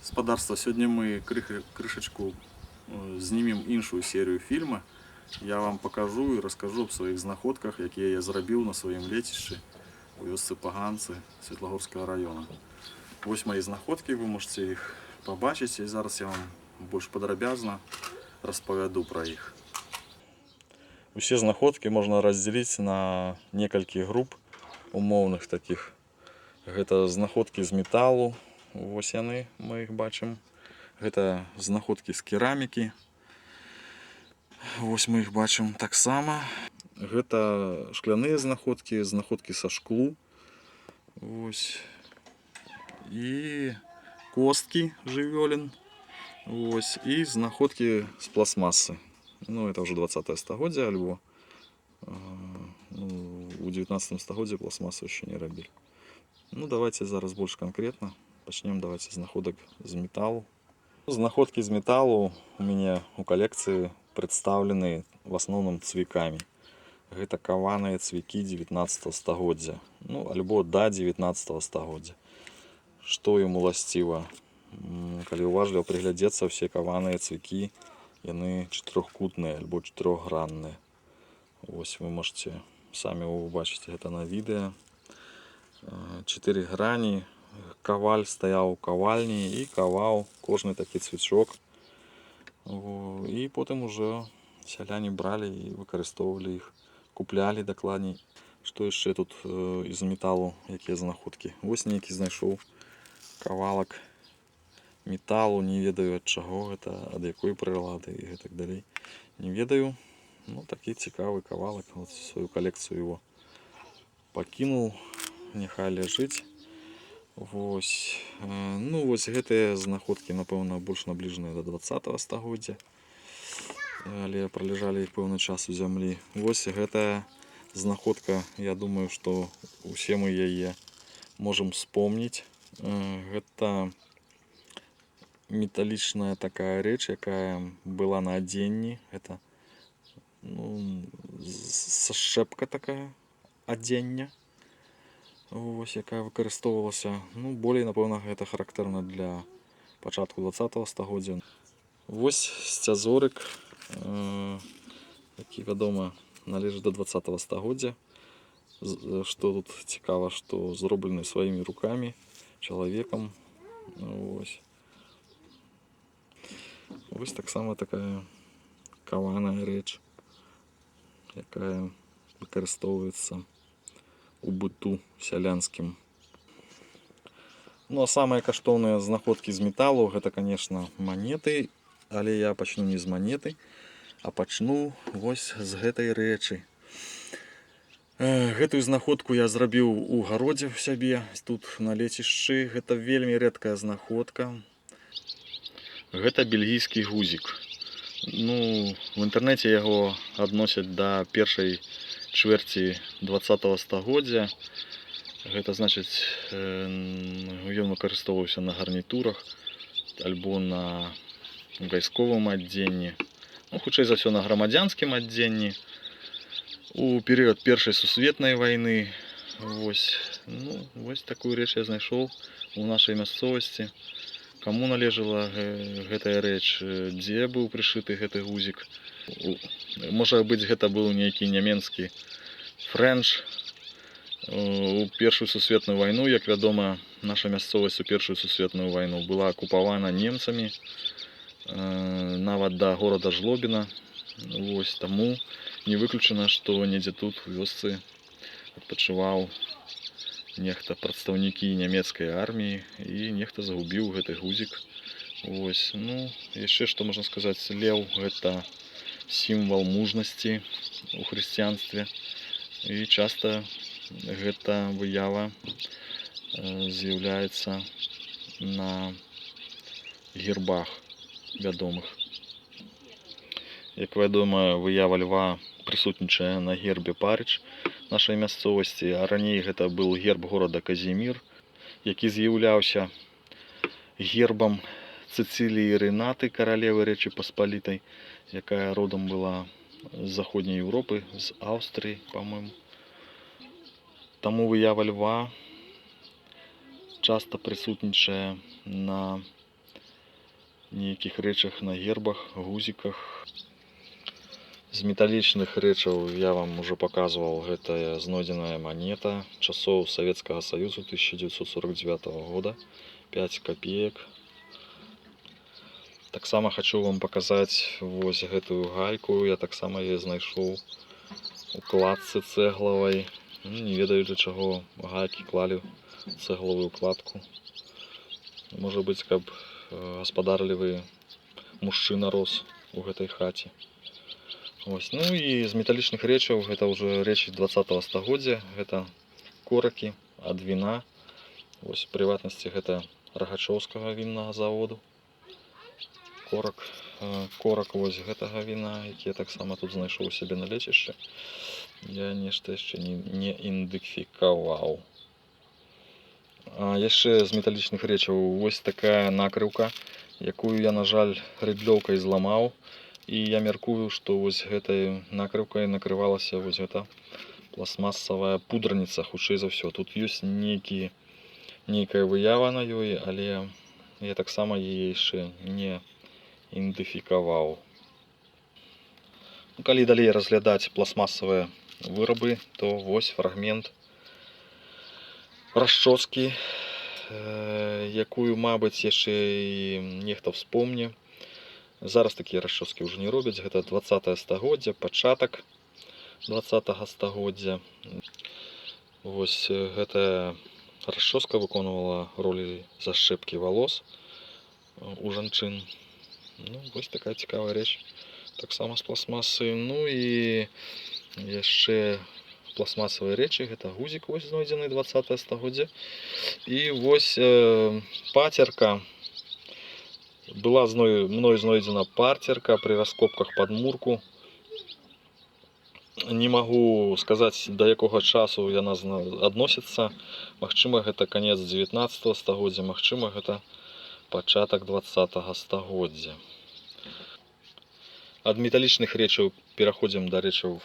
Господарство, сьогодні ми кришечку знімемо іншу серію фільму. Я вам покажу і розкажу об своїх знаходках, які я зробив на своєму летищі у вёсці Поганці Світлогорського району. Ось мої знаходки, ви можете їх побачити, і зараз я вам більш подробязно розповіду про їх. Усі знаходки можна розділити на кілька груп умовних таких. Це знаходки з металу, ось вони, ми їх бачимо. Гэта знаходкі з керамікі. Ось мы іх бачым таксама. Гэта шкляныя знаходкі, знаходкі са шклу. Ось. І косткі жывёлін. Ось. І знаходкі з пластмасы. Ну, это уже 20-е стагоддзе, альбо у 19 стагоддзе пластмасу еще не робили. Ну, давайте зараз больш конкретно. Пачнем давайте з знаходак з металу. Знаходки з металу у мяне у калекцыі прадстаўлены в асноўным цвікамі. Гэта каваныя цвікі 19 стагоддзя, ну альбо да 19 стагоддзя. Што ім уласціва? Калі уважліва прыглядзецца, все каваныя цвікі, яны чатырохкутныя альбо чатырохгранныя. Вось вы можете самі убачыць гэта на відэа. 4 грані. Каваль стаяў у кавальні і каваў кожны такі цвічок. І потым уже сяляне бралі і выкарыстоўвалі іх, куплялі дакладней. Што яшчэ тут з металу, якія знаходкі? Вось нейкі знайшоў кавалак металу, не ведаю ад чаго гэта, ад якой прылады і гэтак далей. Не ведаю, ну такі цікавы кавалак, вот сваю калекцыю его пакінуў, няхай ляжыць. Вось. Ну вось гэтыя знаходкі, напэўна, больш набліжаныя да 20-го стагоддзя, але праляжалі іх пэўны час у зямлі. Вось гэтая знаходка, я думаю, што усе мы яе можам успомніць. Гэта металічная такая рэч, якая была на адзенні. Гэта сашчэпка такая адзення. Ось, якая выкарыстоўвалася, ну, болей, напэўна, гэта характэрна для пачатку 20-го стагоддзя. Вось сцязорык, які, вядома, належыць да 20-го стагоддзя. Што тут цікава, што зроблены сваімі рукамі, чалавекам. Ось. Вось таксама такая каваная рэч, якая выкарыстоўваецца у быту сялянскім. Ну а самыя каштоўныя знаходкі з металу гэта, конечно, манеты, але я пачну не з манеты, а пачну вось з гэтай рэчы. Гэтую знаходку я зрабіў у гародзе ў сябе, тут на лецішчы. Гэта вельмі рэдкая знаходка. Гэта бельгійскі гузік. Ну, в інтэрнэце яго адносяць да першай чвэрці 20-го стагоддзя. Гэта значыць, ён выкарыстоўваўся на гарнітурах альбо на вайсковым адзенні. Ну, хутчэй за ўсё на грамадзянскім адзенні. У перыяд першай сусветнай вайны. Вось. Ну, вось такую рэч я знайшоў у нашай мясцовасці. Каму належала гэтая рэч, дзе быў прышыты гэты гузік. Можа быць, гэта быў нейкі нямецкі фрэнч. У першую сусветную вайну, як вядома, наша мясцовасць у першую сусветную вайну была акупавана немцамі, нават да горада Жлобіна. Вось, таму не выключана, што недзе тут у вёсцы адпачываў нехта, прадстаўнікі нямецкай арміі, і нехта загубіў гэты гузік. Вось. Ну, яшчэ што можна сказаць, леў гэта сімвал мужнасці у хрысціянстве, і часта гэта выява з'яўляецца на гербах вядомых. Як вядома, выява льва прысутнічае на гербе Парыч нашай мясцовасці, а раней гэта быў герб горада Казімір, які з'яўляўся гербам Цэцыліі Рэнаты, каралевы Рэчы Паспалітай, якая родам была з заходняй Еўропы, з Аўстрыі, па-мойму. Таму выява льва часта прысутнічае на нейкіх рэчах на гербах, гузіках. З металічных рэчаў я вам уже показывал, гэта знойдзеная монета часоў Савецкага Саюзу 1949 года, 5 копеек. Таксама хочу вам показаць вось гэтую гайку, я таксама яе знайшоў у кладцы цэглавай. Не ведаю, для чаго гайкі клалі цэглавую кладку. Можа быць, каб гаспадарлівы мужчына рос у гэтай хаце. Ось. Ну і з металічных рэчаў, гэта ўжо рэчы 20-го стагоддзя, гэта коракі ад віна. Ось, у прыватнасці, гэта Рагачоўскага віннага заводу. Корак вось гэтага віна, які я таксама тут знайшоў сябе на лецішчы. Я нешта яшчэ не ідэнтыфікаваў. Яшчэ з металічных рэчаў вось такая накрыўка, якую я, на жаль, рыдлёўкай зламаў. І я мяркую, што вось гэтай накрыўкай накрывалася вось гэта пластмасавая пудраніца, хутчэй за ўсё. Тут ёсць нейкая выява на ёй, але я таксама яе яшчэ не ідэнтыфікаваў. Калі далей разглядаць пластмасавыя вырабы, то вось фрагмент расчоскі, якую, мабыць, яшчэ і нехта вспомне. Зараз такія расчоскі ўжо не робяць, гэта 20-е стагоддзя, пачатак 20-го стагоддзя. Вось гэтая расчоска выконвала ролі зашчэпкі валос у жанчын. Ну, вось такая цікавая рэч, таксама з пластмасы. Ну і яшчэ пластмасавыя рэчы, гэта гузік вось знойдзены 20-е стагоддзя. І вось пацерка. Была мной знойдзена парцерка при раскопках падмурку. Не магу сказаць, да якога часу яна адносіцца. Магчыма, гэта канец 19-го стагоддзя, магчыма, гэта пачатак 20-го стагоддзя. Ад металічных рэчаў пераходзім да рэчаў,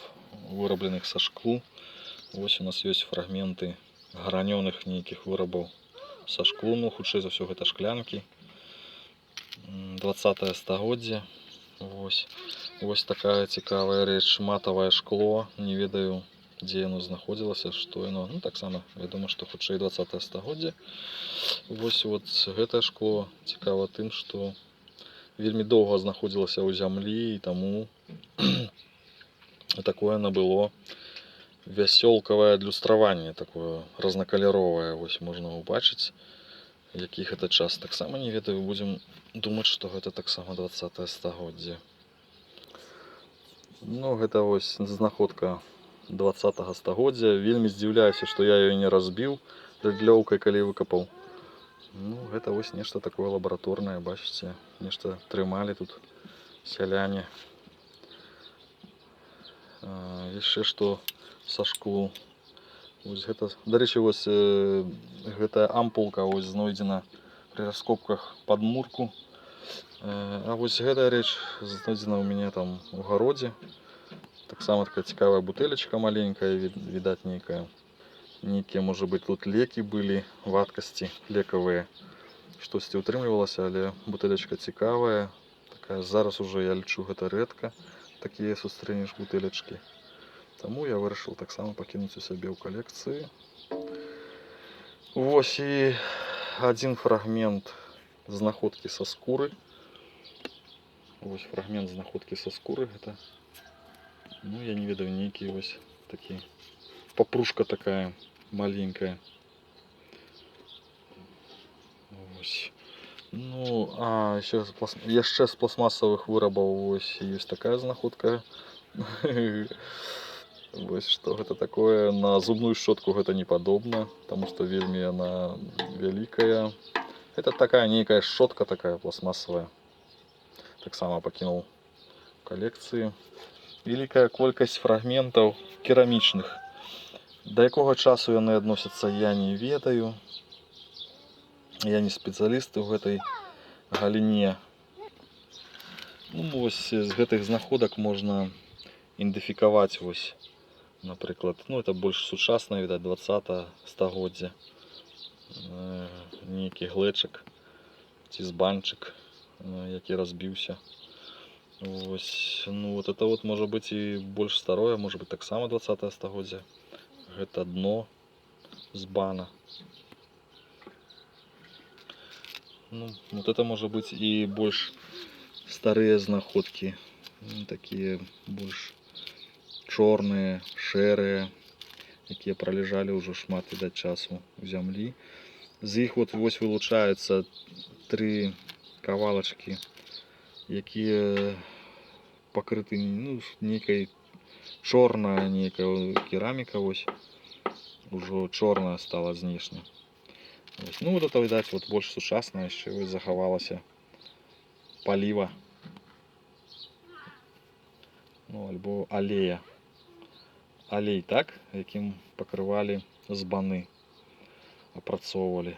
вырабленых са шклу. Вось у нас ёсць фрагменты гранёных нейкіх вырабаў са шклу, ну, хутчэй за ўсё, гэта шклянкі. 20-е стагоддзя. Вось такая цікавая рэч, матавае шкло. Не ведаю, дзе яно знаходзілася, што яно. Ну, таксама, вядома, што хутчэй 20-е стагоддзя. Вось гэтае шкло цікава тым, што вельмі доўга знаходзілася ў зямлі, і таму такое набыло вясёлкавае адлюстраванне, такое разнакаляровае. Вось можна ўбачыць, які гэта час. Таксама не ведаю, будзем думаць, што гэта таксама 20-е стагоддзе. Ну, гэта вось знаходка 20-го стагоддзя. Вельмі здзіўляюся, што я яе не разбіў рыдлёўкай, калі выкапаў. Ну, гэта вось нешта такое лабараторнае, бачыце, нешта трымалі тут сяляне. Яшчэ што са шклу. Вось гэта, дарэчы, вось гэтая ампулка вось знойдзена при раскопках падмурку. А вось гэтая рэч знойдзена ў мяне там у гародзе. Таксама такая цікавая бутэлечка маленькая, відаць, нейкія, можа быць, тут лекі былі, вадкасці лекавыя. Штосьці ўтрымлівалася, але бутэлечка цікавая. Такая, зараз уже, я лічу, гэта рэдка, такія сустрэнеш бутэлечкі. Таму я вырашыў таксама пакінуць у сябе ў калекцыі. Вось і адзін фрагмент знаходкі са скуры. Вось фрагмент знаходкі са скуры гэта. Ну, я не ведаю, нейкі вось такі папрушка такая маленькая. Вось. Ну, яшчэ з пластмасавых вырабаў вось ёсць такая знаходка. Вось што гэта такое. На зубную шчотку гэта не падобна, таму што вельмі яна вялікая. Гэта такая нейкая шчотка такая пластмасавая. Таксама пакінуў у калекцыі. Вялікая колькасць фрагментаў керамічных. Да якога часу яны адносяцца, я не ведаю. Я не спецыяліст у гэтай галіне. Ну, вось з гэтых знаходак можна ідэнтыфікаваць вось, напрыклад, ну, это больш сучаснае, відаць, 20-го стагоддзя. Нейкі глечык ці збанчык. які разбіўся. Вось, ну вот это вот можа быць і больш старое, можа быць таксама 20 стагоддзя. Гэта дно з бана. Ну, вот это можа быць і больш старыя знаходкі, такія больш чорныя, шэрыя, якія праляжалі ўжо шмат відаць часу у зямлі. З іх вот вось вылучаюцца 3 кавалачкі, якія пакрыты, ну, нейкай чорная нейкая кераміка, вось ужо чорная стала знешне. Ну вот это відаць вот больш сучасная, яшчэ вось захавалася паліва, ну альбо алея. Алей, так, якім пакрывалі збаны, апрацоўвалі.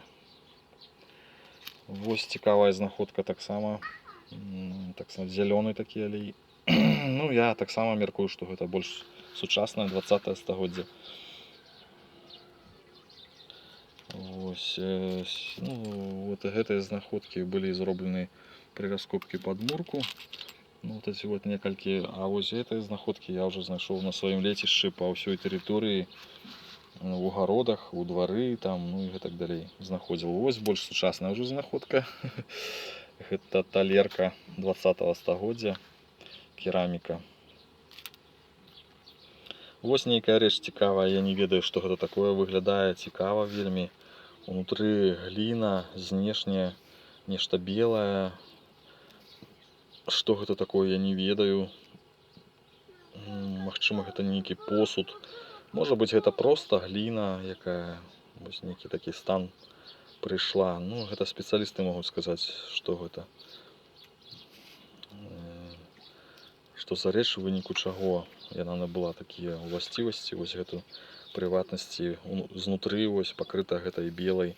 Вось цікавая знаходка таксама, зялёны такі алей. Ну я таксама мяркую, што гэта больш сучаснае 20 стагоддзя. Вось, ну, вот гэтыя знаходкі былі зроблены пры раскопкі падмурку. Ну, вот эти вот некалькі, а вось гэтыя знаходкі я ўжо знайшоў на сваім лецішчы па ўсёй тэрыторыі, у гародах, у двары, там, ну і гэтак далей знаходзіў. Вось больш сучасная ўжо знаходка. Гэта талерка 20 стагоддзя, кераміка. Вось нейкая рэч цікавая, я не ведаю, што гэта такое, выглядае цікава вельмі. Унутры гліна, знешне нешта белае. Што гэта такое, я не ведаю. Магчыма, гэта нейкі посуд. Можа быць, гэта проста гліна, якая вось нейкі такі стан прыйшла. Ну, гэта спецыялісты могуць сказаць, што гэта. Што за рэч, у выніку чаго яна набыла такія ўласцівасці, вось гэту прыватнасці знутры вось пакрыта гэтай белай,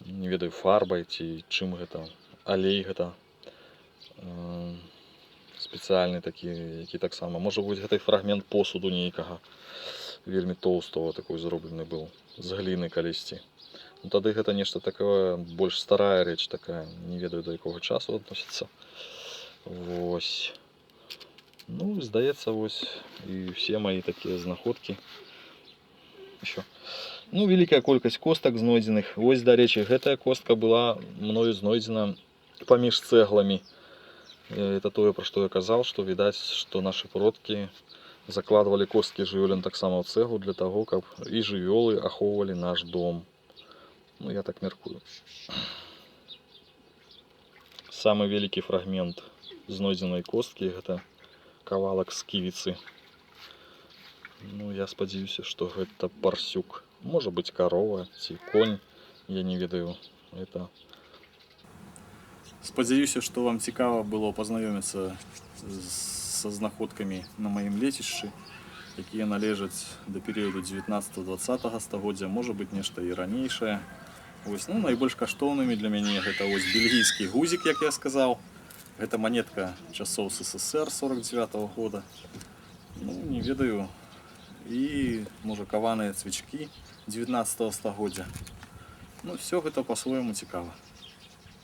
не ведаю, фарбай ці чым гэта, алей гэта спецыяльны такі, які таксама, можа быць, гэтай фрагмент посуду нейкага вельмі тоўстого такой зроблены быў з гліны калісьці. Ну тады гэта нешта такое, больш старая рэч такая, не ведаю, да якога часу адносіцца. Вось. Ну, здаецца, вось і ўсе мае такія знаходкі. Ну, вялікая колькасць костак знойдзеных. Вось, дарэчы, гэтая костка была мною знойдзена паміж цэгламі. Это тое, пра што я казаў, што відаць, што нашы продкі закладвалі косткі жывёлін таксама ў цэглу для таго, каб і жывёлы ахоўвалі наш дом. Ну, я так мяркую. Самы вялікі фрагмент знойдзенай косткі гэта кавалак сківіцы. Ну, я спадзяюся, што гэта барсюк. Можа быць, карова ці конь, я не ведаю. Это... Спадзяюся, што вам цікава было пазнаёміцца са знаходкамі на маім лецішчы, якія належаць да перыяду 19-20 стагоддзя, можа быць, нешта і ранейшае. Вось, ну, найбольш каштоўнымі для мяне гэта вось бельгійскі гузік, як я сказаў. Гэта манетка часоў СССР 49-го года. Ну, не ведаю. І, можа, каваныя цвічкі 19 стагоддзя. Ну, все гэта па-свойму цікава.